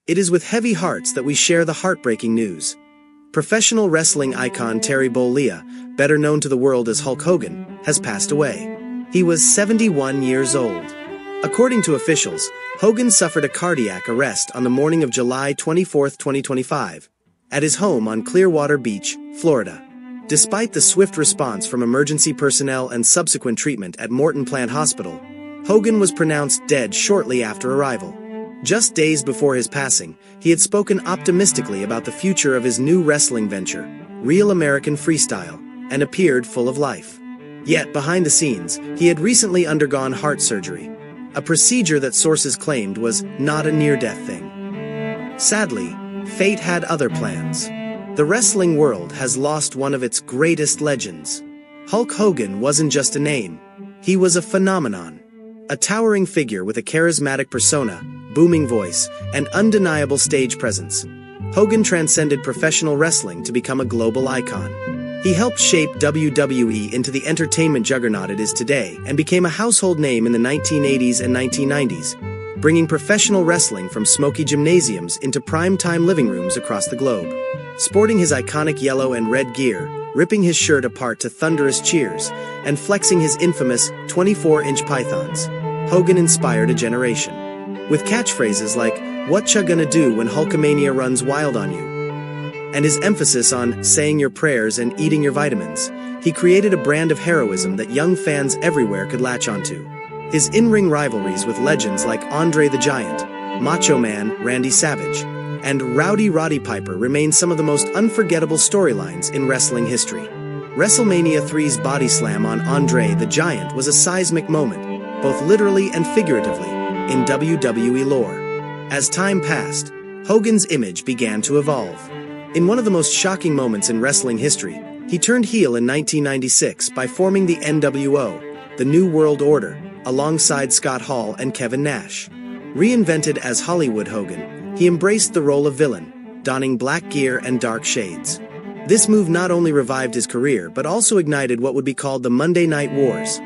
It is with heavy hearts that we share the heartbreaking news. Professional wrestling icon Terry Bollea, better known to the world as Hulk Hogan, has passed away. He was 71 years old. According to officials, Hogan suffered a cardiac arrest on the morning of July 24, 2025, at his home on Clearwater Beach, Florida. Despite the swift response from emergency personnel and subsequent treatment at Morton Plant Hospital, Hogan was pronounced dead shortly after arrival. Just days before his passing, he had spoken optimistically about the future of his new wrestling venture, Real American Freestyle, and appeared full of life. Yet, behind the scenes, he had recently undergone heart surgery, a procedure that sources claimed was not a near-death thing. Sadly, fate had other plans. The wrestling world has lost one of its greatest legends. Hulk Hogan wasn't just a name. He was a phenomenon. A towering figure with a charismatic persona, booming voice, and undeniable stage presence. Hogan transcended professional wrestling to become a global icon. He helped shape WWE into the entertainment juggernaut it is today and became a household name in the 1980s and 1990s, bringing professional wrestling from smoky gymnasiums into prime-time living rooms across the globe. Sporting his iconic yellow and red gear, ripping his shirt apart to thunderous cheers, and flexing his infamous 24-inch pythons, Hogan inspired a generation. With catchphrases like, "Whatcha gonna do when Hulkamania runs wild on you?" and his emphasis on saying your prayers and eating your vitamins, he created a brand of heroism that young fans everywhere could latch onto. His in-ring rivalries with legends like Andre the Giant, Macho Man Randy Savage, and Rowdy Roddy Piper remain some of the most unforgettable storylines in wrestling history. WrestleMania 3's body slam on Andre the Giant was a seismic moment, both literally and figuratively, in WWE lore. As time passed, Hogan's image began to evolve. In one of the most shocking moments in wrestling history, he turned heel in 1996 by forming the NWO, the New World Order, alongside Scott Hall and Kevin Nash. Reinvented as Hollywood Hogan, he embraced the role of villain, donning black gear and dark shades. This move not only revived his career but also ignited what would be called the Monday Night Wars,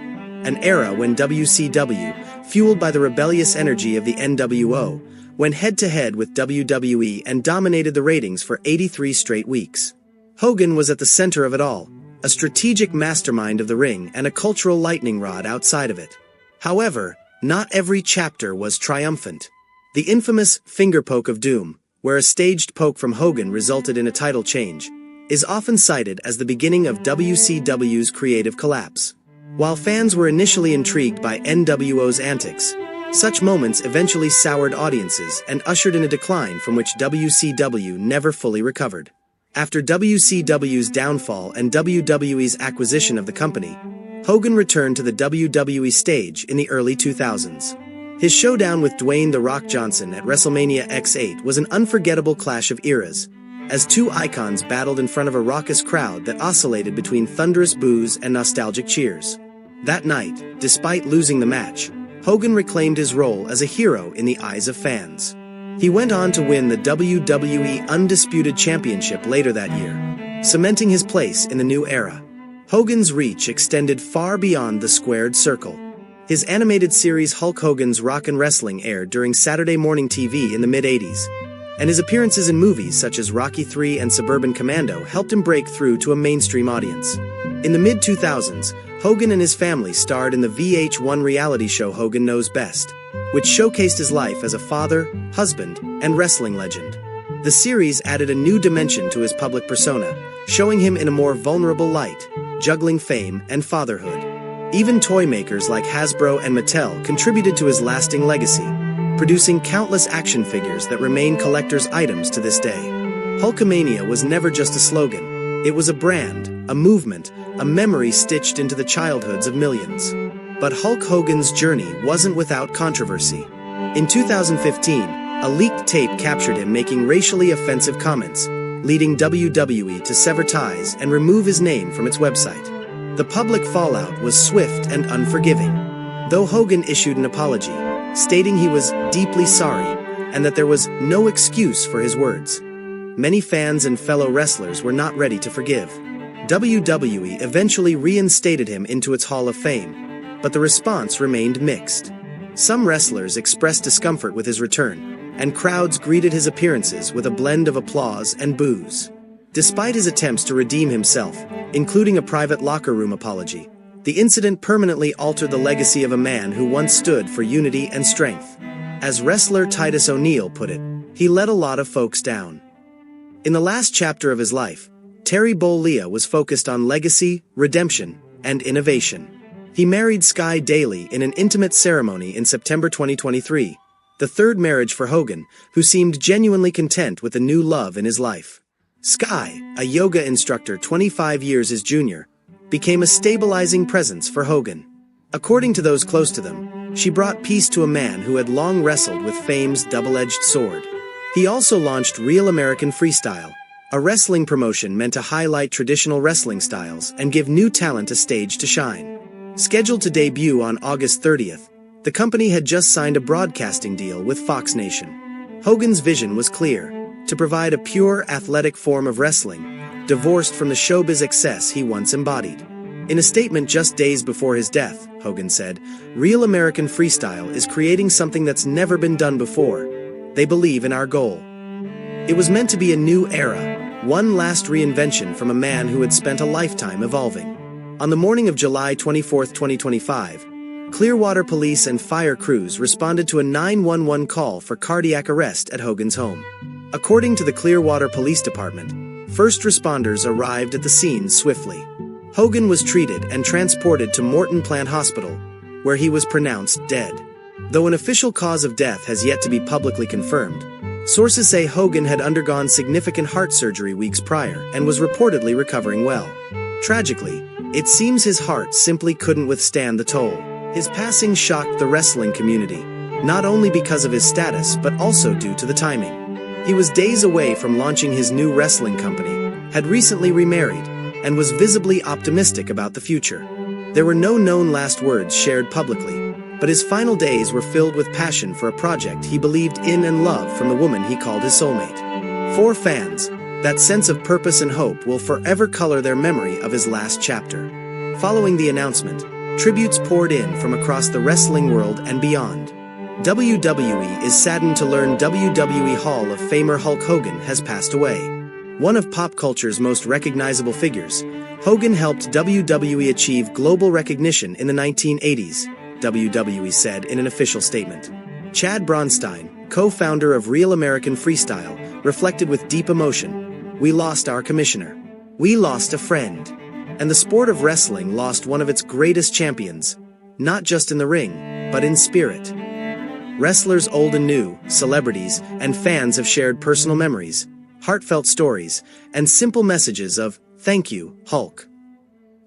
an era when WCW, fueled by the rebellious energy of the NWO, went head-to-head with WWE and dominated the ratings for 83 straight weeks. Hogan was at the center of it all, a strategic mastermind of the ring and a cultural lightning rod outside of it. However, not every chapter was triumphant. The infamous finger poke of doom, where a staged poke from Hogan resulted in a title change, is often cited as the beginning of WCW's creative collapse. While fans were initially intrigued by NWO's antics, such moments eventually soured audiences and ushered in a decline from which WCW never fully recovered. After WCW's downfall and WWE's acquisition of the company, Hogan returned to the WWE stage in the early 2000s. His showdown with Dwayne "The Rock" Johnson at WrestleMania X8 was an unforgettable clash of eras, as two icons battled in front of a raucous crowd that oscillated between thunderous boos and nostalgic cheers. That night, despite losing the match, Hogan reclaimed his role as a hero in the eyes of fans. He went on to win the WWE Undisputed Championship later that year, cementing his place in the new era. Hogan's reach extended far beyond the squared circle. His animated series Hulk Hogan's Rockin' Wrestling aired during Saturday morning TV in the mid-80s, and his appearances in movies such as Rocky III and Suburban Commando helped him break through to a mainstream audience. In the mid-2000s, Hogan and his family starred in the VH1 reality show Hogan Knows Best, which showcased his life as a father, husband, and wrestling legend. The series added a new dimension to his public persona, showing him in a more vulnerable light, juggling fame and fatherhood. Even toy makers like Hasbro and Mattel contributed to his lasting legacy, producing countless action figures that remain collector's items to this day. Hulkamania was never just a slogan. It was a brand, a movement, a memory stitched into the childhoods of millions. But Hulk Hogan's journey wasn't without controversy. In 2015, a leaked tape captured him making racially offensive comments, leading WWE to sever ties and remove his name from its website. The public fallout was swift and unforgiving. Though Hogan issued an apology, stating he was deeply sorry and that there was no excuse for his words, many fans and fellow wrestlers were not ready to forgive. WWE eventually reinstated him into its Hall of Fame, but the response remained mixed. Some wrestlers expressed discomfort with his return, and crowds greeted his appearances with a blend of applause and boos. Despite his attempts to redeem himself, including a private locker room apology, the incident permanently altered the legacy of a man who once stood for unity and strength. As wrestler Titus O'Neil put it, he let a lot of folks down. In the last chapter of his life, Terry Bollea was focused on legacy, redemption, and innovation. He married Sky Daly in an intimate ceremony in September 2023, the third marriage for Hogan, who seemed genuinely content with the new love in his life. Sky, a yoga instructor 25 years his junior, became a stabilizing presence for Hogan. According to those close to them, she brought peace to a man who had long wrestled with fame's double-edged sword. He also launched Real American Freestyle, a wrestling promotion meant to highlight traditional wrestling styles and give new talent a stage to shine. Scheduled to debut on August 30th, the company had just signed a broadcasting deal with Fox Nation. Hogan's vision was clear: to provide a pure, athletic form of wrestling, divorced from the showbiz excess he once embodied. In a statement just days before his death, Hogan said, "Real American Freestyle is creating something that's never been done before. They believe in our goal." It was meant to be a new era, one last reinvention from a man who had spent a lifetime evolving. On the morning of July 24, 2025, Clearwater police and fire crews responded to a 911 call for cardiac arrest at Hogan's home. According to the Clearwater Police Department, first responders arrived at the scene swiftly. Hogan was treated and transported to Morton Plant Hospital, where he was pronounced dead. Though an official cause of death has yet to be publicly confirmed, sources say Hogan had undergone significant heart surgery weeks prior and was reportedly recovering well. Tragically, it seems his heart simply couldn't withstand the toll. His passing shocked the wrestling community, not only because of his status but also due to the timing. He was days away from launching his new wrestling company, had recently remarried, and was visibly optimistic about the future. There were no known last words shared publicly, but his final days were filled with passion for a project he believed in and loved from the woman he called his soulmate. For fans, that sense of purpose and hope will forever color their memory of his last chapter. Following the announcement, tributes poured in from across the wrestling world and beyond. WWE is saddened to learn WWE Hall of Famer Hulk Hogan has passed away. One of pop culture's most recognizable figures, Hogan helped WWE achieve global recognition in the 1980s, WWE said in an official statement. Chad Bronstein, co-founder of Real American Freestyle, reflected with deep emotion, "We lost our commissioner. We lost a friend. And the sport of wrestling lost one of its greatest champions, not just in the ring, but in spirit." Wrestlers old and new, celebrities, and fans have shared personal memories, heartfelt stories, and simple messages of, "Thank you, Hulk."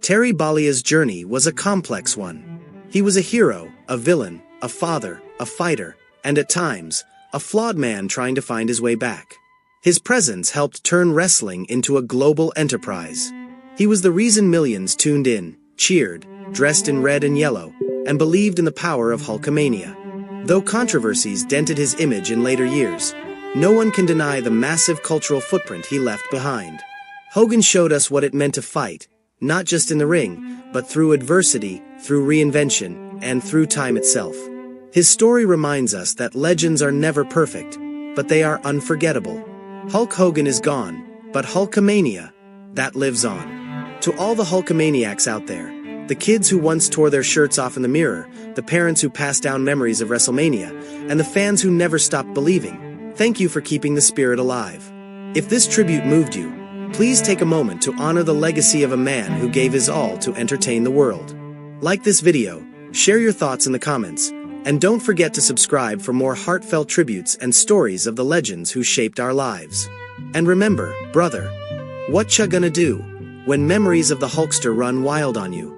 Terry Bollea's journey was a complex one. He was a hero, a villain, a father, a fighter, and at times, a flawed man trying to find his way back. His presence helped turn wrestling into a global enterprise. He was the reason millions tuned in, cheered, dressed in red and yellow, and believed in the power of Hulkamania. Though controversies dented his image in later years, no one can deny the massive cultural footprint he left behind. Hogan showed us what it meant to fight, not just in the ring, but through adversity, through reinvention, and through time itself. His story reminds us that legends are never perfect, but they are unforgettable. Hulk Hogan is gone, but Hulkamania, that lives on. To all the Hulkamaniacs out there, the kids who once tore their shirts off in the mirror, the parents who passed down memories of WrestleMania, and the fans who never stopped believing, thank you for keeping the spirit alive. If this tribute moved you, please take a moment to honor the legacy of a man who gave his all to entertain the world. Like this video, share your thoughts in the comments, and don't forget to subscribe for more heartfelt tributes and stories of the legends who shaped our lives. And remember, brother, whatcha gonna do when memories of the Hulkster run wild on you?